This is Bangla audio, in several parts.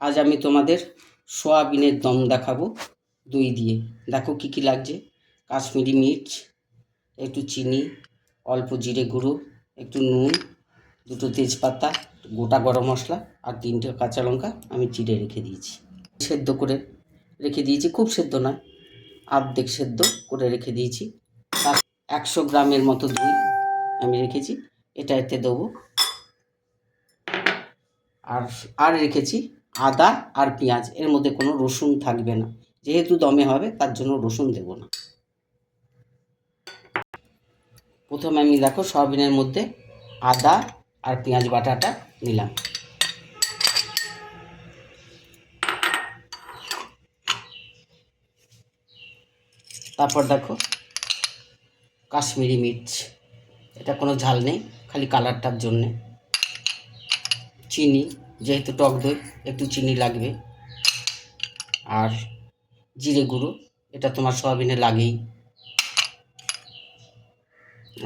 আজ আমি তোমাদের সোয়াবিনের দম দেখাবো দই দিয়ে। দেখো কি কি লাগছে। কাশ্মীরি মির্চ, একটু চিনি, অল্প জিরে গুঁড়ো, একটু নুন, দুটো তেজপাতা, গোটা গরম মশলা আর 3টে কাঁচা লঙ্কা আমি চিড়ে রেখে দিয়েছি। সেদ্ধ করে রেখে দিয়েছি, খুব সেদ্ধ না, আর্ধেক সেদ্ধ করে রেখে দিয়েছি। 100 গ্রামের মতো দই আমি রেখেছি, এটা এতে দেবো। আর রেখেছি আদা আর পেঁয়াজ, এর মধ্যে কোনো রসুন থাকবে না, যেহেতু দমে হবে তার জন্য রসুন দেব না। প্রথমে আমি দেখো সয়াবিনের মধ্যে আদা আর পেঁয়াজ বাটাটা নিলাম। তারপর দেখো কাশ্মীরি মির্চ, এটা কোনো ঝাল নেই, খালি কালারটার জন্যে। চিনি, যেহেতু টক দই একটু চিনি লাগবে। আর জিরে গুঁড়ো, এটা তোমার সয়াবিনে লাগেই।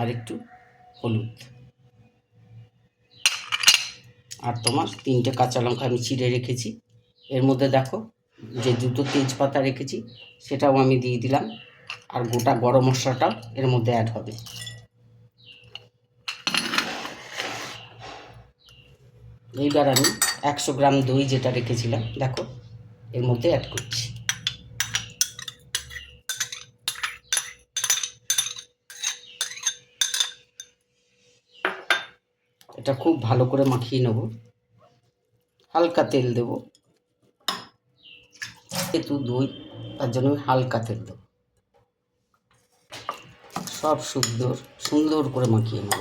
আর একটু হলুদ। আর তোমার 3টে কাঁচা লঙ্কা আমি চিড়ে রেখেছি। এর মধ্যে দেখো যে 2টো তেজপাতা রেখেছি সেটাও আমি দিয়ে দিলাম। আর গোটা গরম মশলাটাও এর মধ্যে অ্যাড হবে। এইবার আমি 100 গ্রাম দই যেটা রেখেছিলাম দেখো এর মধ্যে অ্যাড করছি। এটা খুব ভালো করে মাখিয়ে নেব। হালকা তেল দেব, যেহেতু দই তার জন্য হালকা তেল দেব। সব সুন্দর করে মাখিয়ে নেব।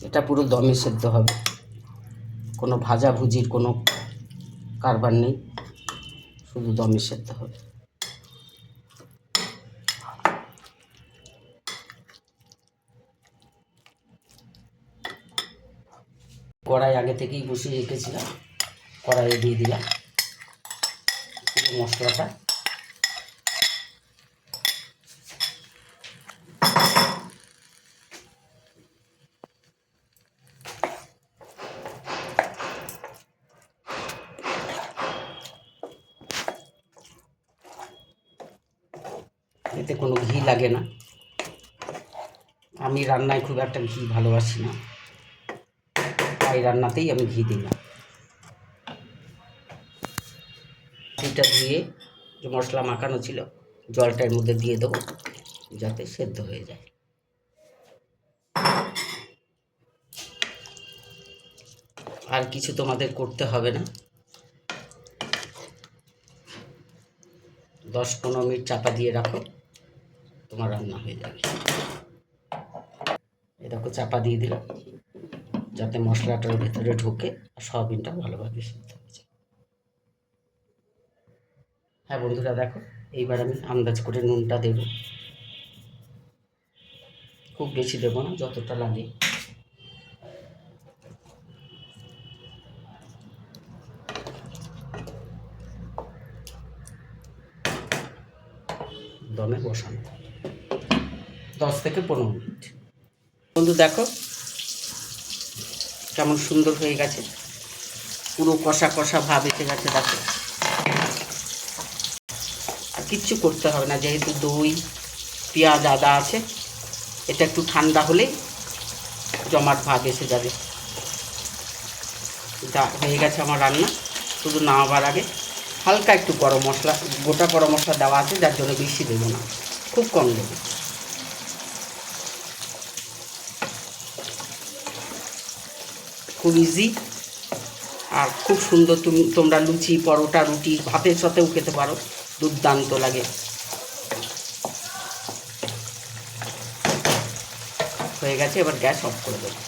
এটা পুরো দমে সেদ্ধ হবে, কোনো ভাজাভুজির কোনো কারবার নেই, শুধু দমে সেদ্ধ হবে। কড়াই আগে থেকেই বসিয়ে রেখেছিলাম, কড়াইয়ে দিয়ে দিলাম পুরো মশলাটা। এতে কোনো ঘি লাগে না, আমি রান্নায় খুব একটা ঘি ভালোবাসি না, তাই রান্নাতেই আমি ঘি দিই না। ঘিটা দিয়ে যে মশলা মাখানো ছিল জলটা এর মধ্যে দিয়ে দেবো যাতে সেদ্ধ হয়ে যায়। আর কিছু তোমাদের করতে হবে না, 10-15 মিনিট চাপা দিয়ে রাখো, তোমার রান্না হয়ে যাবে। এই দেখো চাপা দিয়ে দিলাম যাতে মশলাটার ভেতরে ঢোকে আর সয়াবিনটা ভালোভাবে সিদ্ধ হয়ে যায়। হ্যাঁ বন্ধুরা দেখো, এইবার আমি আন্দাজ করে নুনটা দেব, খুব বেশি দেবো না, যতটা লাগে। দমে বসানো 10 থেকে 15 মিনিট। বন্ধু দেখো কেমন সুন্দর হয়ে গেছে, পুরো কষা কষা ভাব এসে গেছে। দেখো আর কিচ্ছু করতে হবে না, যেহেতু দই পেঁয়াজ আদা আছে, এটা একটু ঠান্ডা হলে জমাট ভাব এসে যাবে। এটা হয়ে গেছে আমার রান্না। শুধু নামাবার আগে হালকা একটু গরম মশলা, গোটা গরম মশলা দেওয়া আছে, যার জন্য বেশি দেবো না, খুব কম দেবো। খুব ইজি আর খুব সুন্দর। তোমরা লুচি, পরোটা, রুটি, ভাতের সাথেও খেতে পারো, দুর্দান্ত লাগে। হয়ে গেছে, এবার গ্যাস অফ করে দেবো।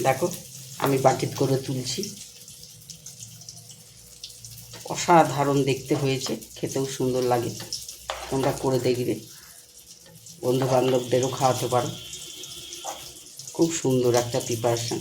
দেখো আমি বাটিত করে তুলছি, অসাধারণ দেখতে হয়েছে, খেতেও সুন্দর লাগে। তোমরা করে দেখবে, বন্ধু বান্ধবদেরও খাওয়াতে পারো। খুব সুন্দর একটা প্রিপারেশন।